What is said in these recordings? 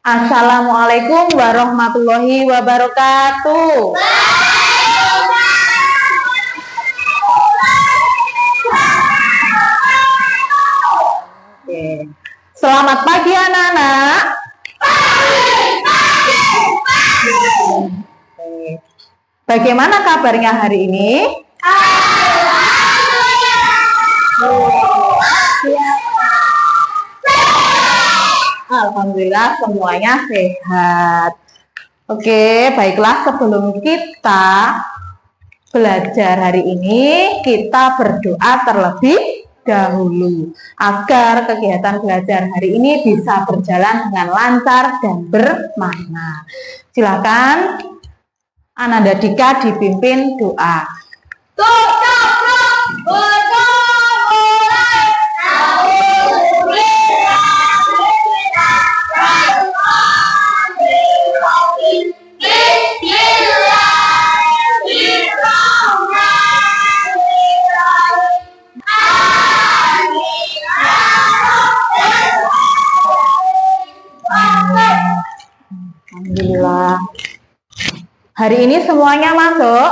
Assalamualaikum warahmatullahi wabarakatuh. Oke. Selamat pagi anak-anak. Bagaimana kabarnya hari ini? Alhamdulillah semuanya sehat. Oke, baiklah, sebelum kita belajar hari ini, kita berdoa terlebih dahulu agar kegiatan belajar hari ini bisa berjalan dengan lancar dan bermakna. Silakan Ananda Dika dipimpin doa. Alhamdulillah. Hari ini semuanya masuk?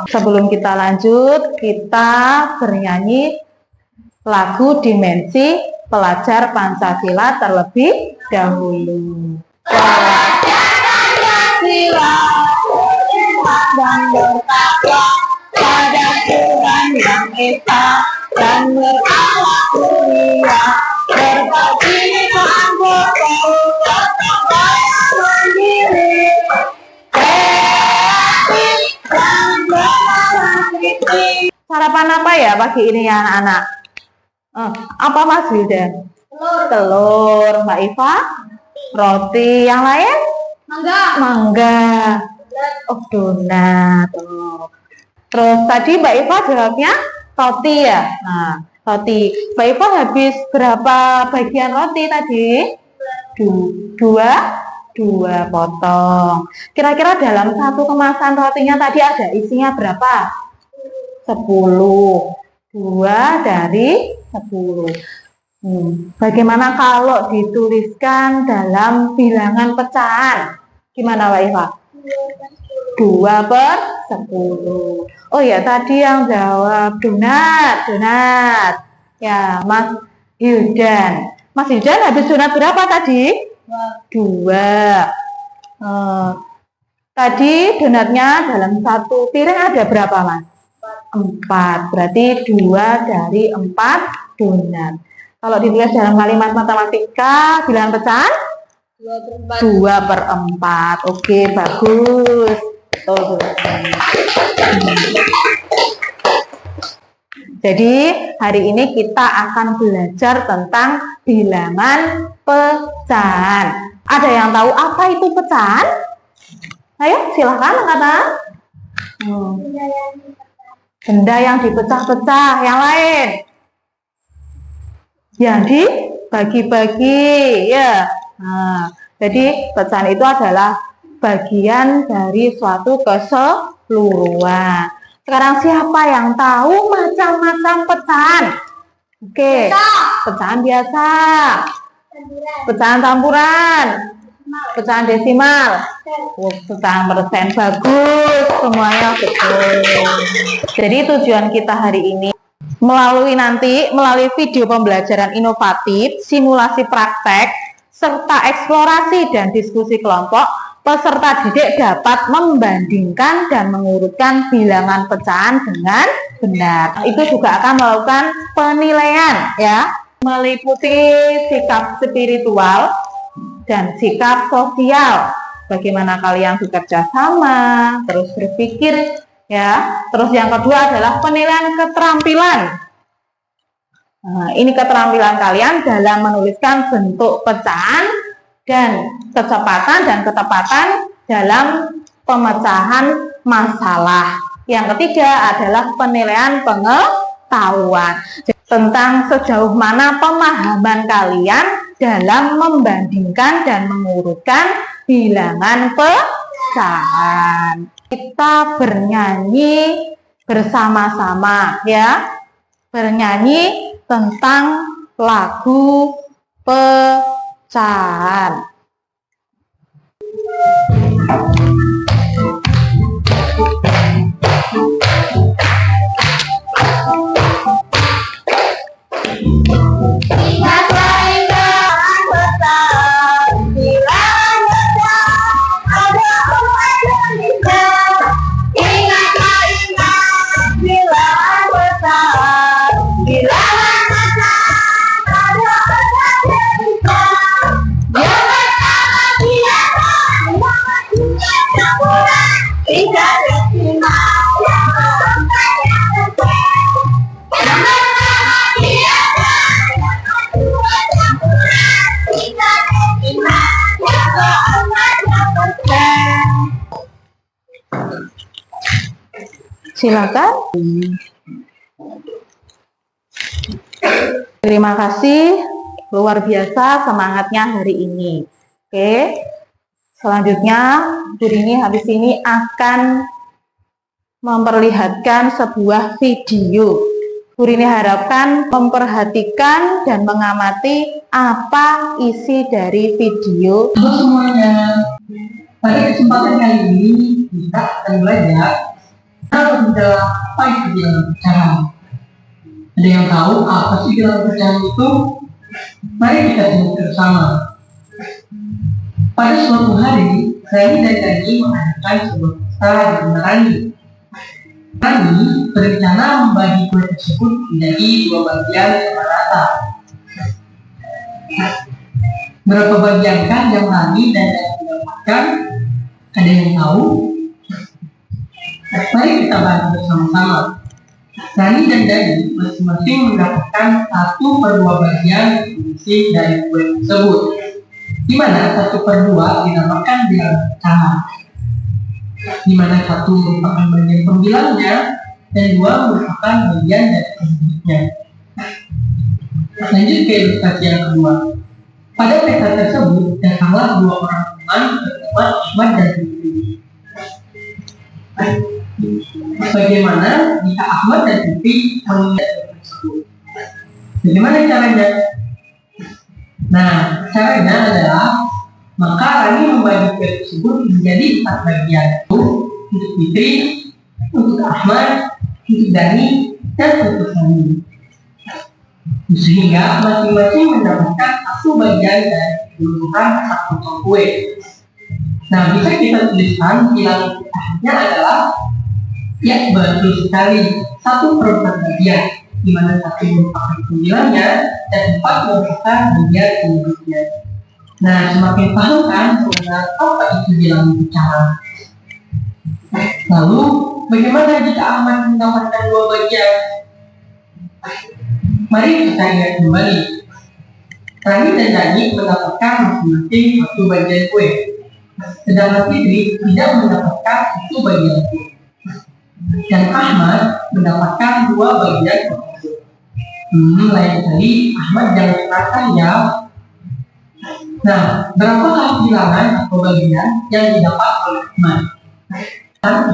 Sebelum kita lanjut, kita bernyanyi lagu Dimensi Pelajar Pancasila terlebih dahulu. Pelajar Pancasila dan bertakwa pada Tuhan yang Esa dan berakhlak mulia, berbagi keanggotaan Sarapan apa ya pagi ini ya anak-anak? Apa Mas Wildan? Telur. Mbak Iva? Roti. Yang lain? Mangga. Oh, donat. Terus tadi Mbak Iva jawabnya roti ya? Nah, roti. Mbak Iva habis berapa bagian roti tadi? Dua potong. Kira-kira dalam satu kemasan rotinya tadi ada isinya berapa? 10. 2 dari 10. Bagaimana kalau dituliskan dalam bilangan pecahan? Gimana Mbak Iva? 2 per 10. Oh ya, tadi yang jawab donat. Ya, Mas Hildan. Mas Hildan habis donat berapa tadi? 2. Tadi donatnya dalam satu piring ada berapa Mas? 4. Berarti 2 dari 4 donat. Kalau ditulis dalam kalimat matematika bilangan pecahan? 2 per 4. Oke, bagus. Jadi hari ini kita akan belajar tentang bilangan pecahan. Ada yang tahu apa itu pecahan? Ayo silahkan angkat. Benda yang dipecah-pecah. Yang lain? Yang dibagi-bagi ya. Jadi pecahan itu adalah bagian dari suatu keseluruhan. Sekarang siapa yang tahu macam-macam pecahan? Oke, pecahan biasa, pecahan campuran, pecahan desimal, pecahan persen. Bagus, semuanya betul. Jadi tujuan kita hari ini melalui video pembelajaran inovatif, simulasi praktek, serta eksplorasi dan diskusi kelompok, peserta didik dapat membandingkan dan mengurutkan bilangan pecahan dengan benar. Itu juga akan melakukan penilaian ya, meliputi sikap spiritual dan sikap sosial. Bagaimana kalian bekerja sama, terus berpikir ya. Terus yang kedua adalah penilaian keterampilan. Ini keterampilan kalian dalam menuliskan bentuk pecahan dan kecepatan dan ketepatan dalam pemecahan masalah. Yang ketiga adalah penilaian pengetahuan tentang sejauh mana pemahaman kalian dalam membandingkan dan mengurutkan bilangan pecahan. Kita bernyanyi bersama-sama ya, bernyanyi tentang lagu pecahan. Can. Silakan. Terima kasih, luar biasa semangatnya hari ini. Oke, selanjutnya Bu Rini habis ini akan memperlihatkan sebuah video. Bu Rini harapkan memperhatikan dan mengamati apa isi dari video. Halo semuanya, pada kesempatan kali ini kita akan belajar apa itu bilangan pecahan. Ada yang tahu apa sih bilangan pecahan itu? Mari kita simak bersama. Pada suatu hari, Rani dan Dani mengadakan sebuah pesta di rumah Rani. Rani berencana membagi kue tersebut menjadi 2 bagian sama rata. Berapa bagiankah yang Rani dan Dani dapatkan? Ada yang tahu? Mari kita bantu bersama-sama. Rani dan Dani masing-masing mendapatkan 1/2 bagian isi dari kue tersebut, di mana 1/2 dinamakan bilangan pecahan, di mana 1 merupakan bagian pembilangnya dan 2 merupakan bagian dari pemiliknya. Lanjut ke ilustrasi yang kedua. Pada pesta tersebut datanglah 2 orang teman bernama Ahmad dan Fikri. Bagaimana jika Ahmad dan Fikri mengingat tersebut? Bagaimana caranya? Nah, caranya adalah maka Rani membagi kue tersebut menjadi 4 bagian, untuk Fikri, untuk Ahmad, untuk Dani, dan untuk Rani. Sehingga masing-masing mendapatkan 1 bagian dari keseluruhan 1 potong kue. Nah, bisa kita tuliskan bilangan pecahannya adalah, ya betul sekali, 1/4 bagian, di mana 1 merupakan pembilangnya dan 4 merupakan bagian pemiliknya. Nah, semakin paham kan sebenarnya apa itu bilangan pecahan. Lalu, bagaimana jika Ahmad mendapatkan 2 bagian? Mari kita ingat kembali. Rani dan Dani mendapatkan masing-masing 1 bagian kue, sedangkan Fikri tidak mendapatkan 1 bagian kue, dan Ahmad mendapatkan 2 bagian kue. Lain kali Ahmad jangan serakah ya. Nah, berapakah bilangan atau bagian yang didapat oleh Ahmad?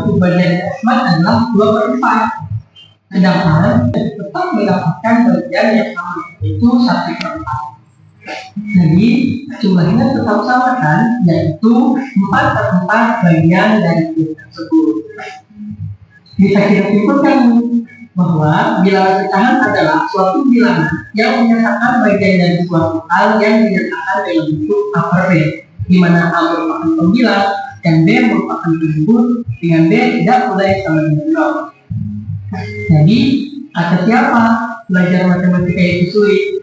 Untuk bagian Ahmad adalah 2/4, sedangkan tetap mendapatkan bagian yang sama, yaitu 1/4. Jadi jumlahnya tetap sama kan, yaitu 4/4 bagian dari kue tersebut. Bisa kita simpulkan bahwa bilangan pecahan adalah suatu bilangan yang menyatakan bagian dari suatu hal yang dinyatakan dalam bentuk A per B, di mana A merupakan pembilang dan B merupakan penyebut, dengan B tidak mulai sama dengan 0. Jadi, kata siapa belajar matematika itu sulit?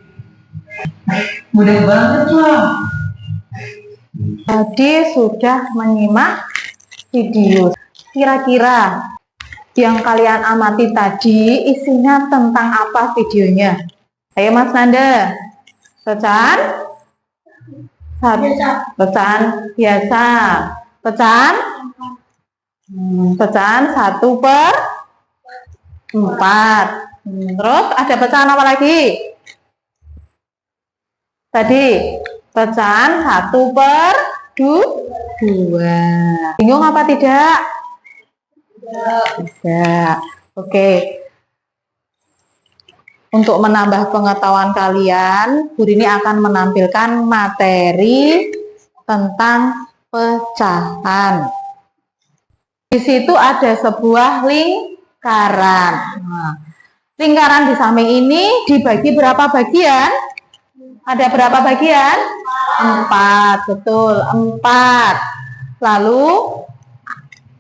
Mudah banget lah. Jadi sudah menyimak video. Kira-kira yang kalian amati tadi isinya tentang apa videonya? Ayo Mas Nanda. Pecahan? Pecahan biasa. Pecahan? Pecahan 1/4. Terus ada pecahan apa lagi? Tadi pecahan 1/2. Bingung apa tidak? Tidak. Oke. Untuk menambah pengetahuan kalian, Bu Rini akan menampilkan materi tentang pecahan. Di situ ada sebuah lingkaran. Nah, lingkaran di samping ini dibagi berapa bagian? Ada berapa bagian? 4, betul, 4. Lalu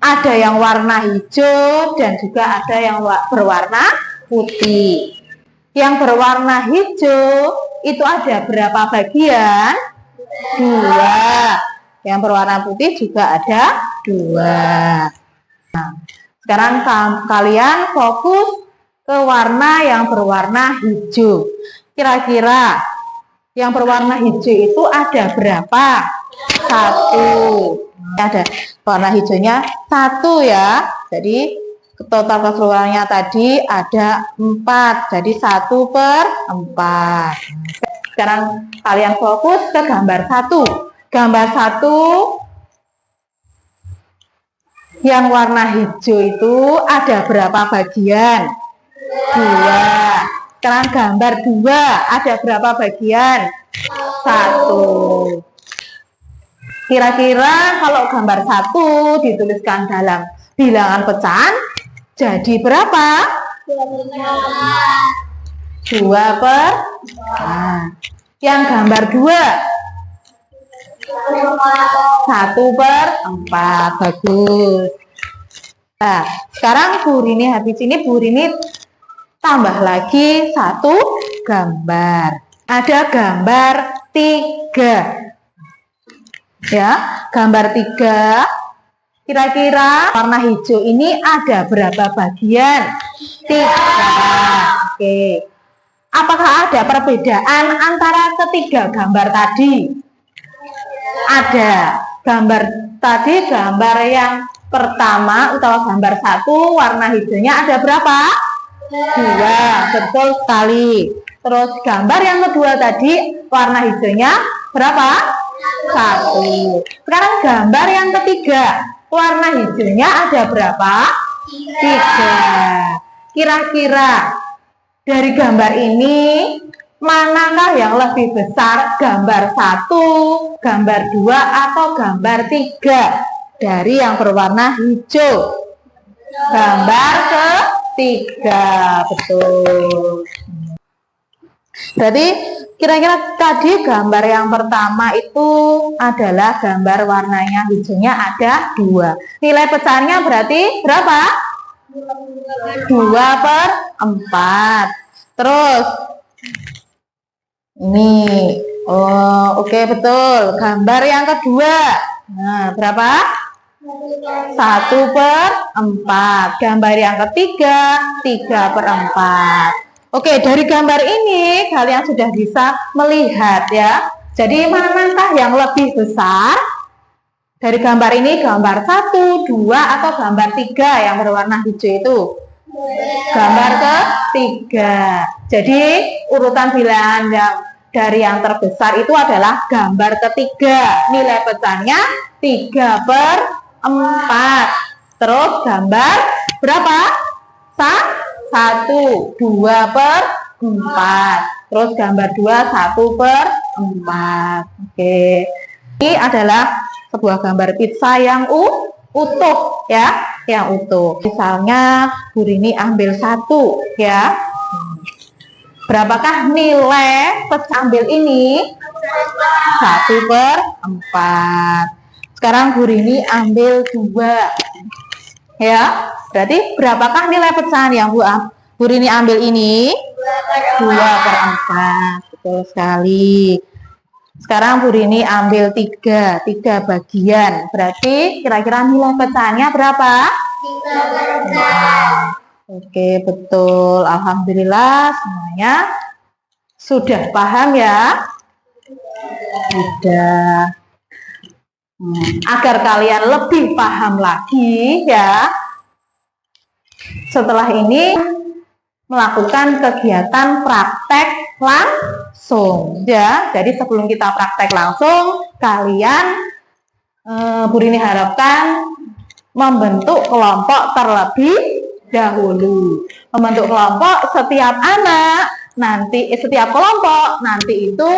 ada yang warna hijau dan juga ada yang berwarna putih. Yang berwarna hijau itu ada berapa bagian? 2. Yang berwarna putih juga ada 2. Nah, sekarang kalian fokus ke warna yang berwarna hijau. Kira-kira yang berwarna hijau itu ada berapa? 1. Ada warna hijaunya 1 ya. Jadi total keseluruhannya tadi ada 4. Jadi 1/4. Sekarang kalian fokus ke gambar 1. Gambar 1 yang warna hijau itu ada berapa bagian? 2. Sekarang gambar 2 ada berapa bagian? 1. Kira-kira kalau gambar 1 dituliskan dalam bilangan pecahan jadi berapa? 2/4. Yang gambar 2 1/4. Bagus. Nah, sekarang Bu Rini habis ini Bu Rini tambah lagi 1 gambar. Ada gambar 3. Ya, gambar 3. Kira-kira warna hijau ini ada berapa bagian? 3. Oke. Apakah ada perbedaan antara ketiga gambar tadi? Ada. Gambar tadi, gambar yang pertama atau gambar 1 warna hijaunya ada berapa? 2. Betul sekali. Terus gambar yang kedua tadi warna hijaunya berapa? 1. Sekarang gambar yang ketiga warna hijaunya ada berapa? 3. Kira-kira dari gambar ini manakah yang lebih besar? Gambar 1, gambar 2, atau gambar 3 dari yang berwarna hijau? Gambar ketiga. Betul. Berarti kira-kira tadi gambar yang pertama itu adalah gambar warnanya hijaunya ada 2. Nilai pecahannya berarti berapa? 2/4. Terus ini, oke, betul. Gambar yang kedua, nah berapa? 1/4. Gambar yang ketiga 3/4. Oke, dari gambar ini kalian sudah bisa melihat ya. Jadi manakah yang lebih besar? Dari gambar ini gambar 1, 2, atau gambar 3 yang berwarna hijau itu? Gambar ketiga. Jadi urutan bilangan dari yang terbesar itu adalah gambar ketiga. Nilai pecahannya 3/4. Terus gambar berapa? 1, 2/4. Terus gambar 2, 1/4. Oke. Ini adalah sebuah gambar pizza yang utuh ya, yang utuh. Misalnya Bu Rini ambil 1 ya. Berapakah nilai pecah ambil ini? 1/4. Sekarang Bu Rini ambil 2 ya. Berarti berapakah nilai pecahan yang Bu Rini ambil ini? 2/4. Betul sekali. Sekarang Bu Rini ambil 3 bagian. Berarti kira-kira nilai pecahannya berapa? 3/4. Oke, betul. Alhamdulillah semuanya sudah paham ya? Sudah. Agar kalian lebih paham lagi ya. Setelah ini melakukan kegiatan praktek langsung ya. Jadi sebelum kita praktek langsung, kalian Bu Rini harapkan membentuk kelompok terlebih dahulu. Membentuk kelompok, setiap anak nanti setiap kelompok nanti itu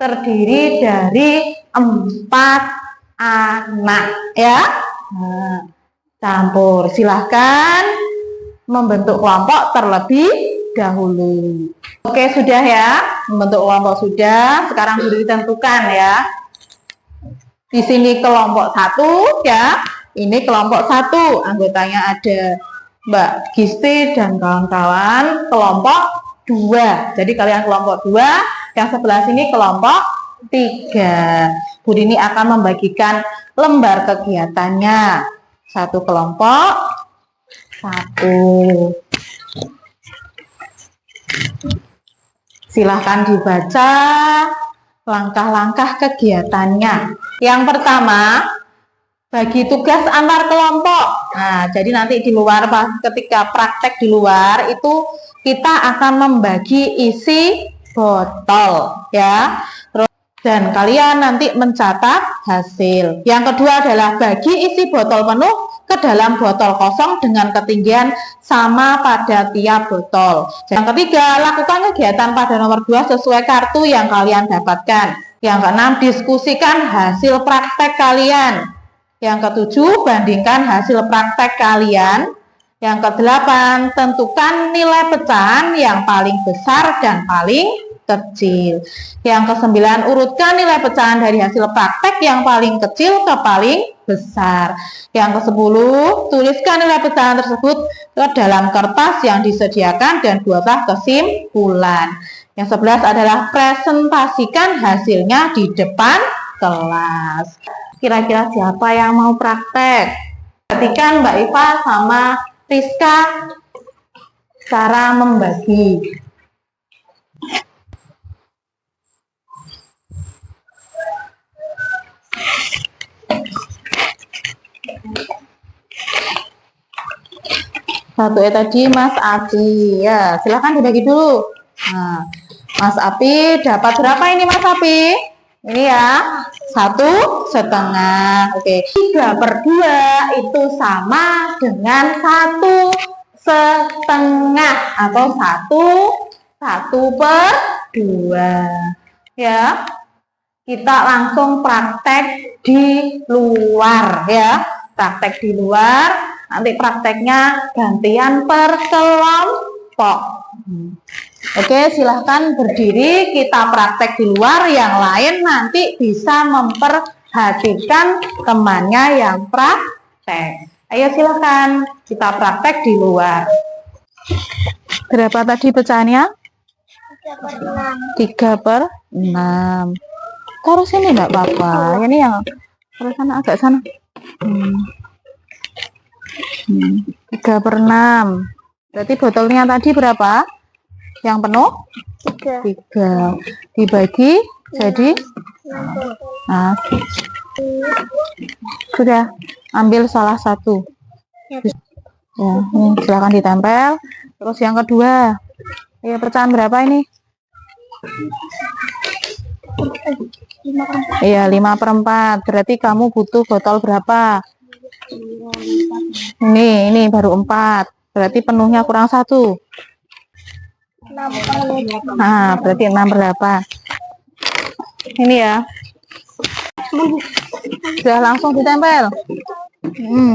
terdiri dari 4 anak ya. Nah, campur. Silahkan membentuk kelompok terlebih dahulu. Oke, sudah ya. Membentuk kelompok sudah. Sekarang sudah ditentukan ya. Di sini kelompok 1 ya. Ini kelompok 1. Anggotanya ada Mbak Gisti dan kawan-kawan. Kelompok 2. Jadi kalian kelompok 2. Yang sebelah sini kelompok 3. Bu Rini akan membagikan lembar kegiatannya. Satu kelompok 1. Silahkan dibaca langkah-langkah kegiatannya. Yang pertama, bagi tugas antar kelompok. Nah, jadi nanti di luar, ketika praktek di luar itu kita akan membagi isi botol ya. Dan kalian nanti mencatat hasil. Yang kedua adalah bagi isi botol penuh ke dalam botol kosong dengan ketinggian sama pada tiap botol. Yang ketiga, lakukan kegiatan pada nomor 2 sesuai kartu yang kalian dapatkan. Yang keenam, diskusikan hasil praktek kalian. Yang ketujuh, bandingkan hasil praktek kalian. Yang kedelapan, tentukan nilai pecahan yang paling besar dan paling kecil. Yang kesembilan, urutkan nilai pecahan dari hasil praktek yang paling kecil ke paling besar. Yang ke-10, tuliskan nilai pecahan tersebut ke dalam kertas yang disediakan dan buatlah kesimpulan. Yang 11 adalah presentasikan hasilnya di depan kelas. Kira-kira siapa yang mau praktek? Perhatikan Mbak Iva sama Rizka cara membagi. Satu tadi Mas Api ya, silahkan dibagi dulu. Nah, Mas Api dapat berapa ini Mas Api? Ini ya, 1,5. Oke, 3/2 itu sama dengan 1,5 atau 1/2 ya. Kita langsung praktek di luar ya, praktek di luar. Nanti prakteknya gantian per kelompok. Oke, silahkan berdiri, kita praktek di luar, yang lain nanti bisa memperhatikan temannya yang praktek. Ayo silahkan, kita praktek di luar. Berapa tadi pecahannya? 3/6. Taruh sini enggak apa-apa. Ini yang taruh sana, agak sana. 3/6. Berarti botolnya tadi berapa? Yang penuh? 3. Dibagi jadi? Nah, sudah. Ambil salah satu. Ya, ini silakan ditempel. Terus yang kedua. Ya, pecahan berapa ini? Iya, 5/4. Berarti kamu butuh botol berapa? Ini baru 4. Berarti penuhnya kurang 1. Nah, berarti 6/8. Ini ya. Sudah langsung ditempel.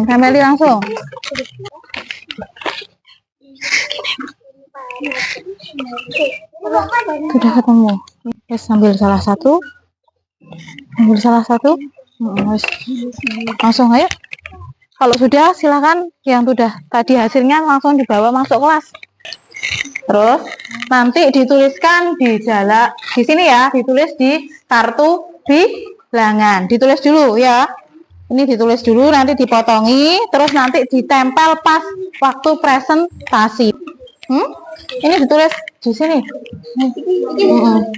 Tempeli langsung. Sudah ketemu. Yes, ambil salah satu. Langsung ayo. Kalau sudah, silakan yang sudah tadi hasilnya langsung dibawa masuk kelas. Terus nanti dituliskan di sini ya, ditulis di kartu bilangan. Ditulis dulu ya. Ini ditulis dulu, nanti dipotongi, terus nanti ditempel pas waktu presentasi. Ini ditulis di sini.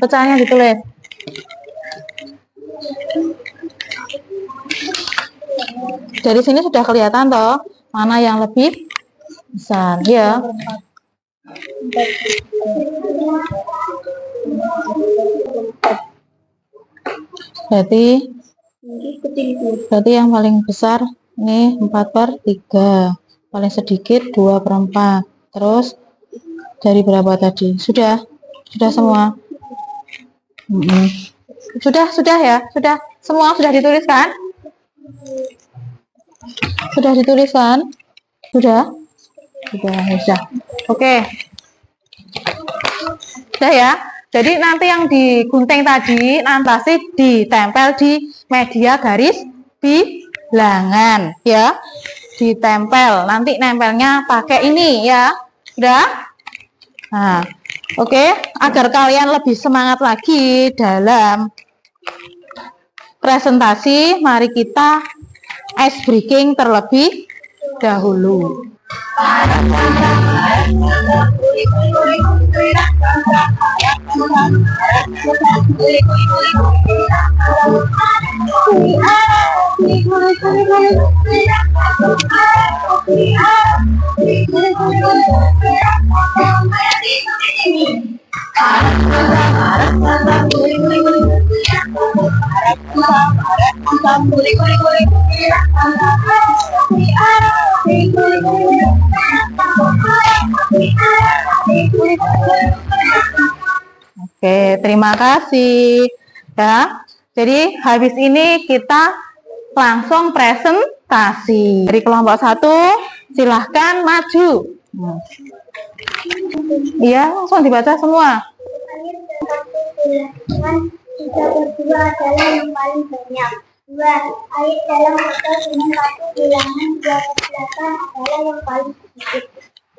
Pecahannya ditulis. Dari sini sudah kelihatan toh mana yang lebih besar ya. Berarti yang paling besar ini 4/3, paling sedikit 2/4. Terus dari berapa tadi? Sudah Sudah semua. Sudah ya, sudah semua sudah dituliskan? Sudah dituliskan? Sudah? Sudah. Oke. Sudah ya. Jadi nanti yang digunting tadi nanti ditempel di media garis bilangan ya. Ditempel. Nanti nempelnya pakai ini ya. Sudah? Nah, oke, agar kalian lebih semangat lagi dalam presentasi, mari kita ice breaking terlebih dahulu. Oke, terima kasih ya. Jadi habis ini kita langsung presentasi. Dari kelompok 1 silahkan maju. Iya, langsung dibaca semua. 3/2 adalah yang paling banyak. 2. Air dalam botol dengan satu bilangan 2/8 adalah yang paling sedikit.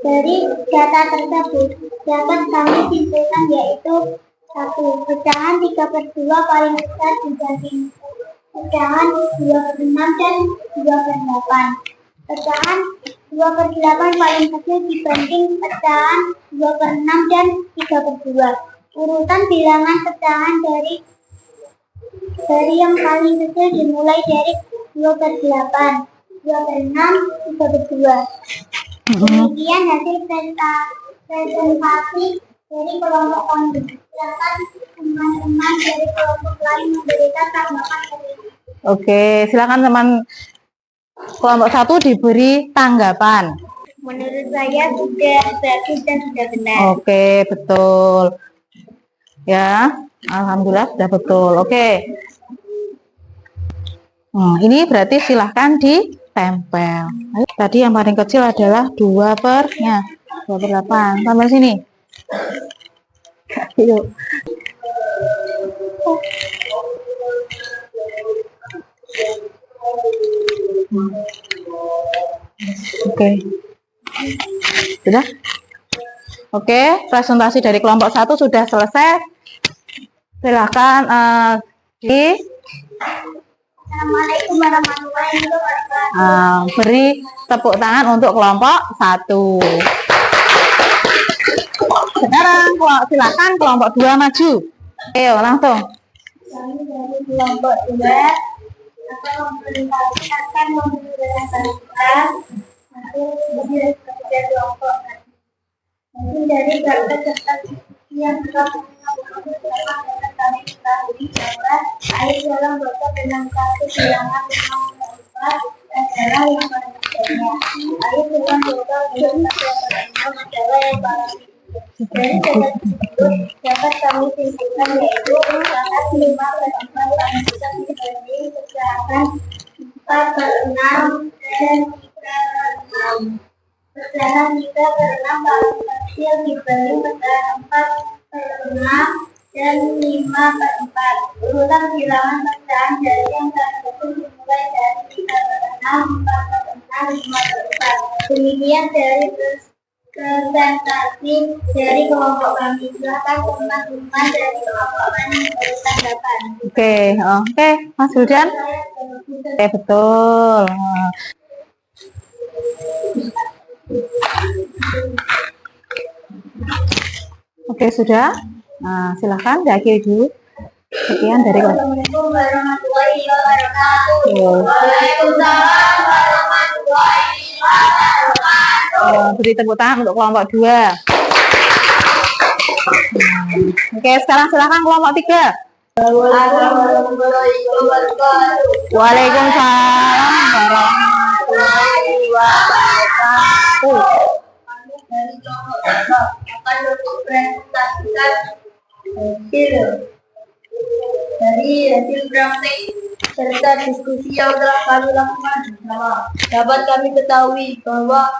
Dari data tersebut dapat kami simpulkan yaitu 1. Pecahan 3/2 paling besar dibanding pecahan 2/6 dan 2/8. Pecahan 2/8 paling kecil dibanding pecahan 2/6 dan 3/2. Urutan bilangan pecahan dari yang paling kecil dimulai dari 2/8, 2/6, 3/2. Kemudian hasil presentasi dari kelompok kami. Silakan teman-teman dari kelompok lain memberikan tanggapan. Oke, silakan teman kelompok 1 diberi tanggapan. Menurut saya sudah bagus dan sudah benar. Oke, betul. Ya, alhamdulillah sudah betul. Oke. Ini berarti silahkan ditempel. Tadi yang paling kecil adalah 2/8. Sampai sini. Yuk. Oke. Sudah? Oke, presentasi dari kelompok 1 sudah selesai. Silakan Assalamualaikum warahmatullahi wabarakatuh. beri tepuk tangan untuk kelompok 1. Sekarang silakan kelompok 2 maju. Ayo langsung. Kami dari kelompok 2 akan memberikan hasil kerja kelompok. Hasil dari data yang telah kami ketahui bahwa air dalam botol dengan satu bilangan 5/4 adalah yang paling banyak. Air dalam botol dengan 2/6 adalah yang paling sedikit. Dari data tersebut dapat kami simpulkan yaitu pecahan 5/4 paling besar dibanding pecahan 4/6 dan 3/6. Pecahan 3/6 paling kecil dibanding pecahan 4/6 dan 5/4. Urutan bilangan pecahan dari yang tersebut dimulai dari 3/6, 4/6, 5/4. Demikian dari presentasi dari kelompok kami. Silakan teman-teman dari kelompok kami memberi tanggapan. Oke, Mas Hujan. Betul. Oke, sudah. Nah, silahkan diakhiri dulu. Sekian dari kelompok. Assalamualaikum warahmatullahi wabarakatuh. Waalaikumsalam warahmatullahi wabarakatuh. Beri tepuk tangan untuk kelompok 2. Oke, sekarang silahkan kelompok 3. Waalaikumsalam warahmatullahi wabarakatuh. dilakukan untuk presentasikan hasil praktek serta diskusi yang telah kami lakukan bersama. Dapat kami ketahui bahwa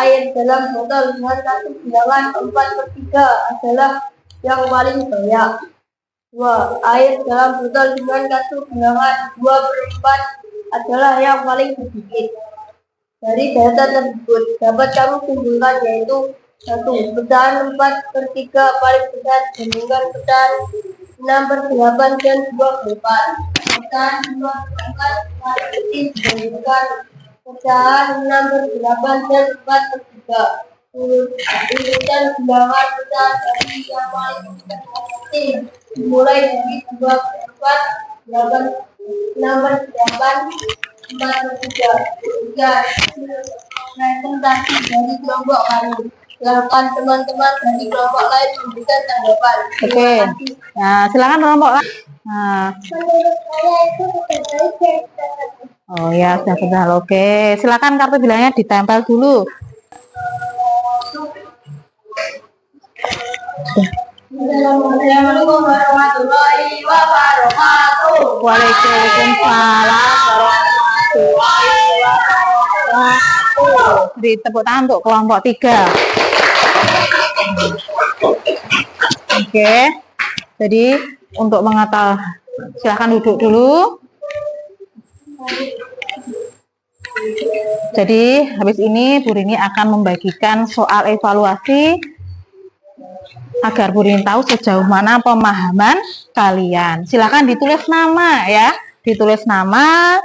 air dalam botol dengan satu bilangan 4/3 adalah yang paling banyak. 2. Air dalam botol dengan satu bilangan 2/4 adalah yang paling sedikit. Dari data tersebut dapat kami simpulkan yaitu 1. Pecahan 4/3 paling besar dibandingkan pecahan 6/8 dan 2/4. Pecahan 2/4 paling kecil dibandingkan pecahan 6/8 dan 4/3. Urutan bilangan pecahan dari yang paling kecil dimulai dari 2/4, 6/8, 4/3. 3. Presentasi dari kelompok kami. Silakan teman-teman dari kelompok lain memberikan tanggapan. Oke. Nah, silakan kelompok lain. Nah. Menurut saya itu sudah baik ya. Oh ya, sudah benar. Oke, silakan kartu bilangnya ditempel dulu. Assalamualaikum warahmatullahi wabarakatuh. Waalaikumsalam warahmatullahi wabarakatuh. Beri tepuk tangan untuk kelompok 3. Oke, jadi untuk mengetahui, silahkan duduk dulu. Jadi habis ini Bu Rini akan membagikan soal evaluasi agar Bu Rini tahu sejauh mana pemahaman kalian. Silakan ditulis nama ya, ditulis nama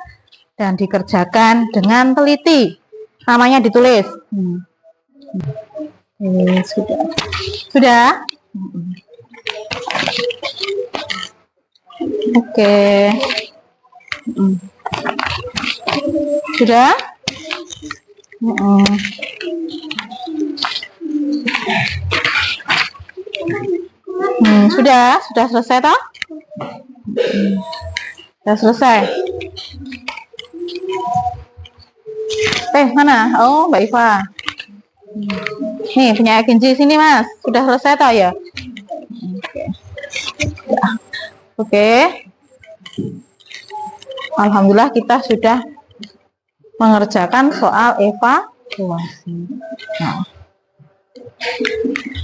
dan dikerjakan dengan teliti. Namanya ditulis. Sudah? Oke. Sudah? Sudah selesai toh? Sudah selesai. Mana? Oh, Mbak Iva. Nih, punya Genji sini, Mas. Sudah selesai toh ya? Oke. Alhamdulillah kita sudah mengerjakan soal evaluasi. Nah,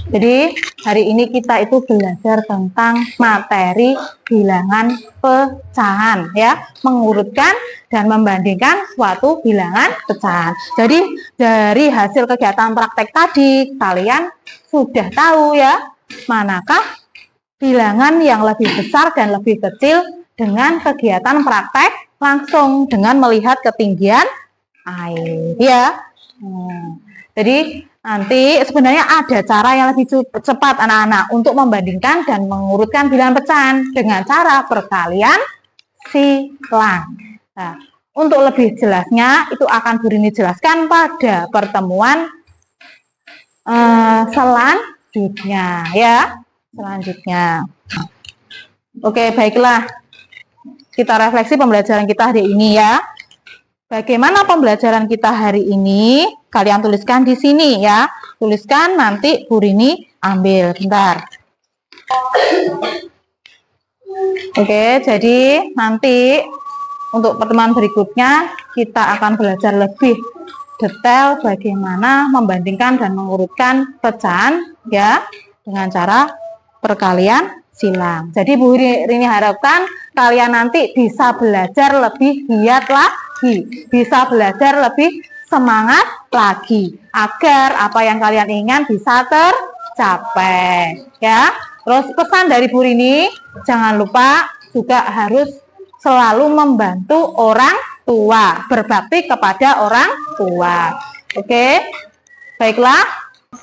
jadi hari ini kita itu belajar tentang materi bilangan pecahan ya, mengurutkan dan membandingkan suatu bilangan pecahan. Jadi dari hasil kegiatan praktek tadi kalian sudah tahu ya, manakah bilangan yang lebih besar dan lebih kecil dengan kegiatan praktek langsung dengan melihat ketinggian air ya. Jadi nanti sebenarnya ada cara yang lebih cepat anak-anak untuk membandingkan dan mengurutkan bilangan pecahan dengan cara perkalian silang. Nah, untuk lebih jelasnya itu akan Bu Rini jelaskan pada pertemuan selanjutnya ya. Selanjutnya. Oke, baiklah. Kita refleksi pembelajaran kita hari ini ya. Bagaimana pembelajaran kita hari ini? Kalian tuliskan di sini ya. Tuliskan, nanti Bu Rini ambil. Bentar. Oke, jadi nanti untuk pertemuan berikutnya kita akan belajar lebih detail bagaimana membandingkan dan mengurutkan pecahan ya dengan cara perkalian silang. Jadi Bu Rini harapkan kalian nanti bisa belajar lebih giat lagi, bisa belajar lebih semangat lagi, agar apa yang kalian inginkan bisa tercapai. Ya, terus pesan dari Bu Rini, jangan lupa juga harus selalu membantu orang tua, berbakti kepada orang tua. Oke, baiklah.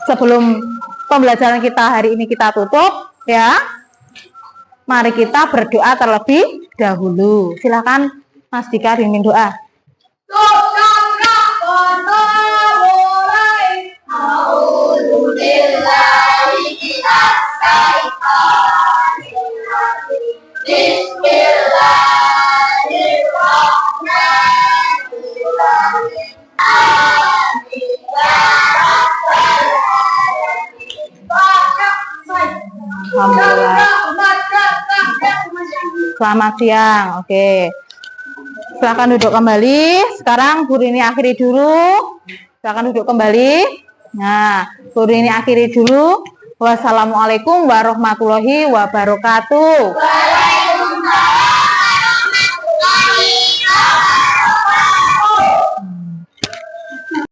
Sebelum pembelajaran kita hari ini kita tutup, ya. Mari kita berdoa terlebih dahulu. Silakan Mas Dika pimpin doa. Bismillahirrahmanirrahim. selamat siang. Oke. Silakan duduk kembali. Sekarang Bu Rini akhiri dulu. Silakan duduk kembali. Nah, Bu Rini akhiri dulu. Wassalamualaikum warahmatullahi wabarakatuh. Waalaikumsalam.